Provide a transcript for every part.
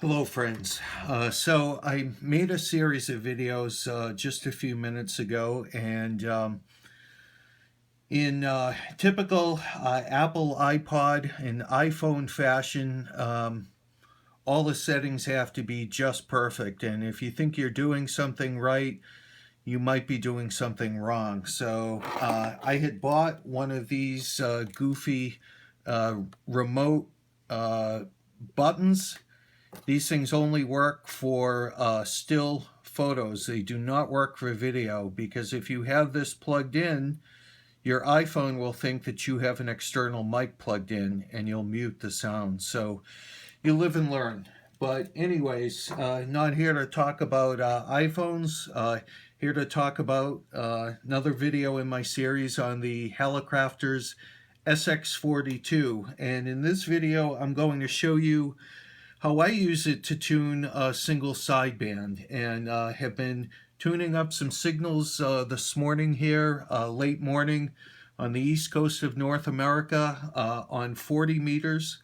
Hello friends. So I made a series of videos just a few minutes ago, and in typical Apple iPod and iPhone fashion, all the settings have to be just perfect, and if you think you're doing something right, you might be doing something wrong. So I had bought one of these goofy remote buttons. These things only work for still photos. They do not work for video, because if you have this plugged in, your iPhone will think that you have an external mic plugged in and you'll mute the sound. So you live and learn. But anyways, not here to talk about iPhones. Here to talk about another video in my series on the Hallicrafters SX-42. And in this video, I'm going to show you how I use it to tune a single sideband, and have been tuning up some signals this morning here, late morning on the east coast of North America on 40 meters.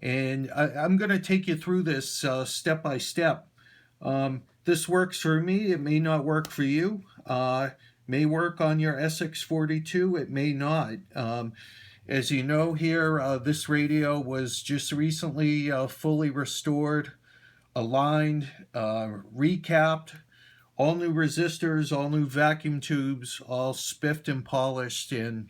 And I'm going to take you through this step by step. This works for me. It may not work for you. May work on your SX-42. It may not. As you know here, this radio was just recently fully restored, aligned, recapped, all new resistors, all new vacuum tubes, all spiffed and polished, and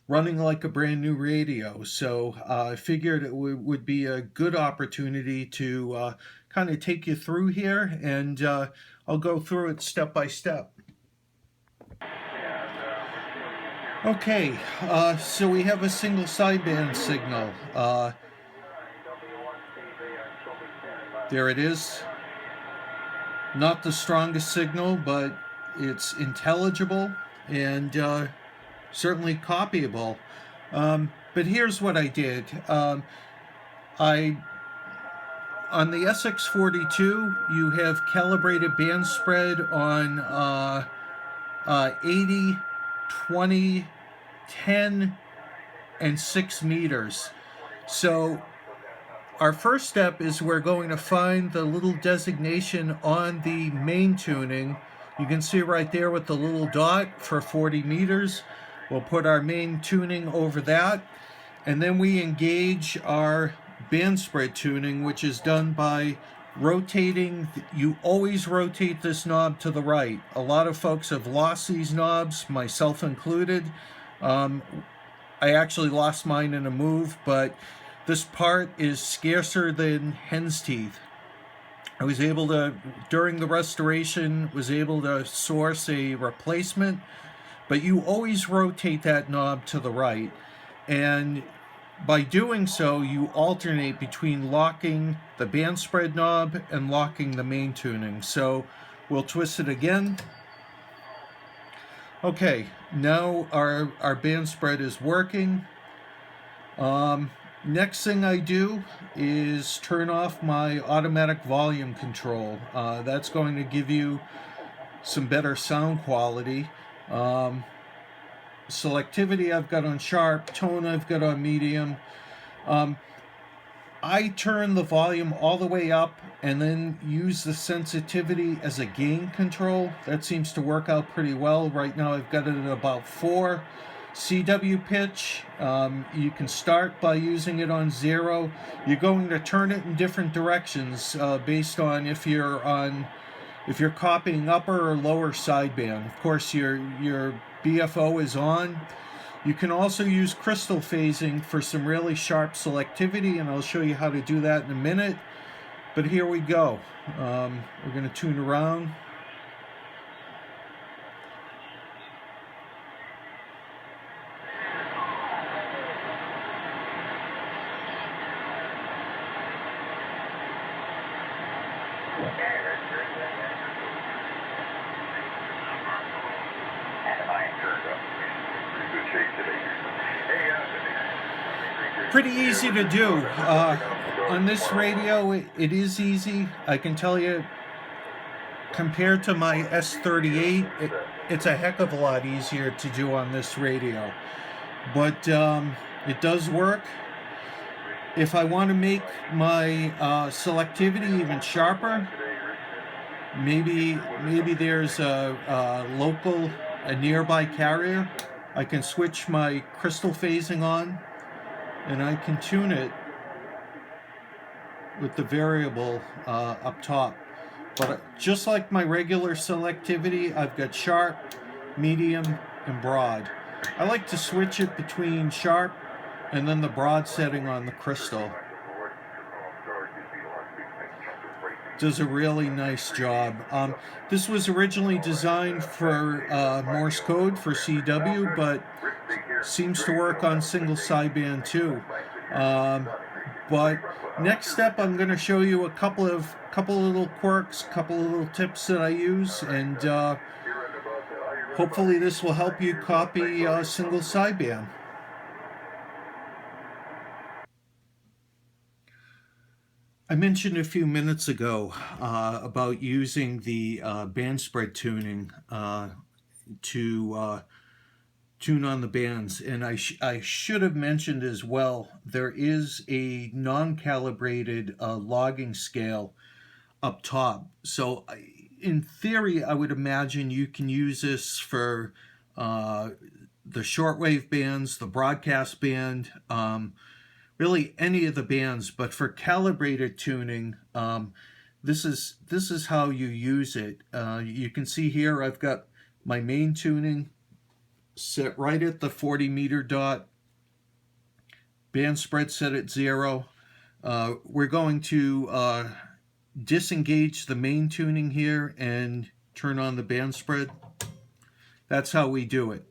running like a brand new radio. So I figured it would be a good opportunity to kind of take you through here, and I'll go through it step by step. Okay, so we have a single sideband signal. There it is. Not the strongest signal, but it's intelligible and certainly copyable. But here's what I did. On the SX-42, you have calibrated band spread on 80, 20, 10, and 6 meters. So our first step is we're going to find the little designation on the main tuning. You can see right there with the little dot for 40 meters. We'll put our main tuning over that, and then we engage our band spread tuning, which is done by rotating. You always rotate this knob to the right. A lot of folks have lost these knobs, myself included. I actually lost mine in a move, but this part is scarcer than hen's teeth. I was able to, during the restoration, was able to source a replacement, but you always rotate that knob to the right. And by doing so, you alternate between locking the band spread knob and locking the main tuning. So we'll twist it again. Okay, now our band spread is working. Next thing I do is turn off my automatic volume control. That's going to give you some better sound quality. Selectivity I've got on sharp, tone I've got on medium. I turn the volume all the way up and then use the sensitivity as a gain control. That seems to work out pretty well. Right now I've got it at about 4 CW pitch. You can start by using it on 0. You're going to turn it in different directions based on if you're copying upper or lower sideband. Of course, your BFO is on. You can also use crystal phasing for some really sharp selectivity, and I'll show you how to do that in a minute. But here we go. We're going to tune around. Pretty easy to do. On this radio, it is easy. I can tell you, compared to my S38, it's a heck of a lot easier to do on this radio. But it does work. If I want to make my selectivity even sharper, maybe there's a nearby carrier. I can switch my crystal phasing on, and I can tune it with the variable up top. But just like my regular selectivity, I've got sharp, medium, and broad. I like to switch it between sharp and then the broad setting on the crystal. Does a really nice job. This was originally designed for Morse code for CW, but seems to work on single sideband too. But next step, I'm going to show you a couple of little quirks, couple of little tips that I use, and hopefully this will help you copy single sideband. I mentioned a few minutes ago about using the band spread tuning to tune on the bands, and I should have mentioned as well, there is a non-calibrated logging scale up top. So in theory, I would imagine you can use this for the shortwave bands, the broadcast band, really any of the bands. But for calibrated tuning, this is how you use it. You can see here I've got my main tuning set right at the 40 meter dot, band spread set at 0. We're going to disengage the main tuning here and turn on the band spread. That's how we do it.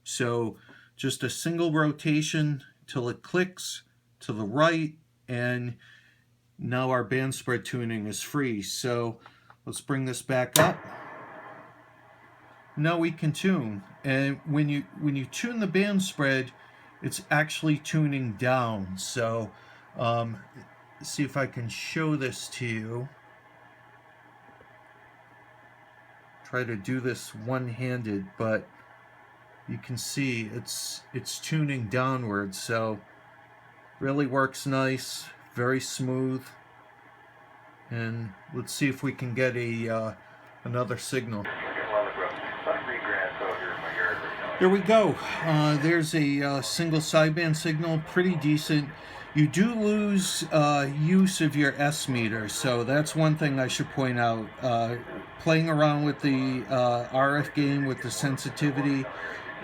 So just a single rotation till it clicks to the right, and now our band spread tuning is free. So let's bring this back up. Now we can tune, and when you tune the band spread, it's actually tuning down. So see if I can show this to you. Try to do this one-handed, but you can see it's tuning downwards. So really works nice, very smooth. And let's see if we can get a another signal. There we go. There's a single sideband signal, pretty decent. You do lose use of your S meter, so that's one thing I should point out. Playing around with the RF gain with the sensitivity,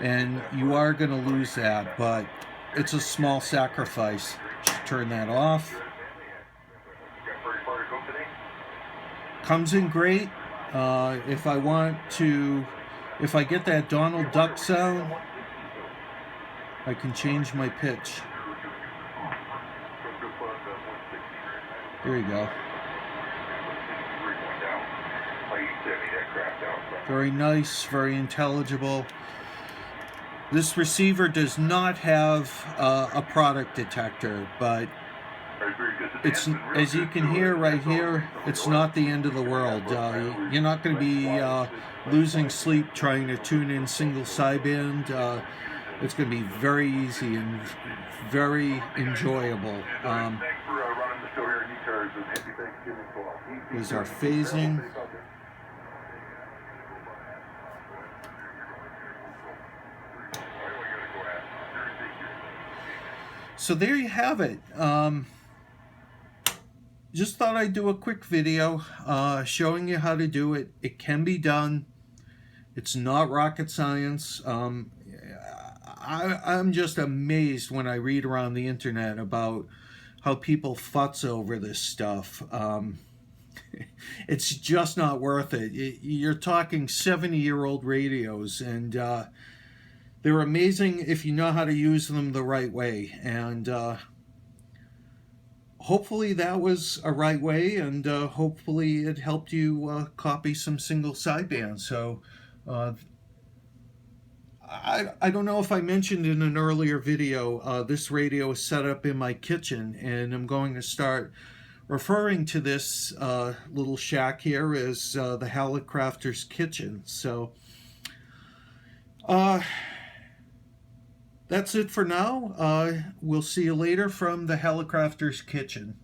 and you are going to lose that, but it's a small sacrifice. Turn that off. Comes in great. If I get that Donald Duck sound, I can change my pitch. There you go. Very nice, very intelligible. This receiver does not have a product detector, but it's, as you can hear right here, it's not the end of the world. You're not going to be losing sleep trying to tune in single sideband. It's going to be very easy and very enjoyable. Here's our phasing. So there you have it. Just thought I'd do a quick video showing you how to do it. It can be done. It's not rocket science. I'm just amazed when I read around the internet about how people futz over this stuff. It's just not worth it. You're talking 70-year-old radios, and they're amazing if you know how to use them the right way. And hopefully that was a right way, and hopefully it helped you copy some single sideband. So I don't know if I mentioned in an earlier video, this radio is set up in my kitchen, and I'm going to start referring to this little shack here as the Hallicrafters kitchen. So That's it for now. We'll see you later from the Hallicrafters kitchen.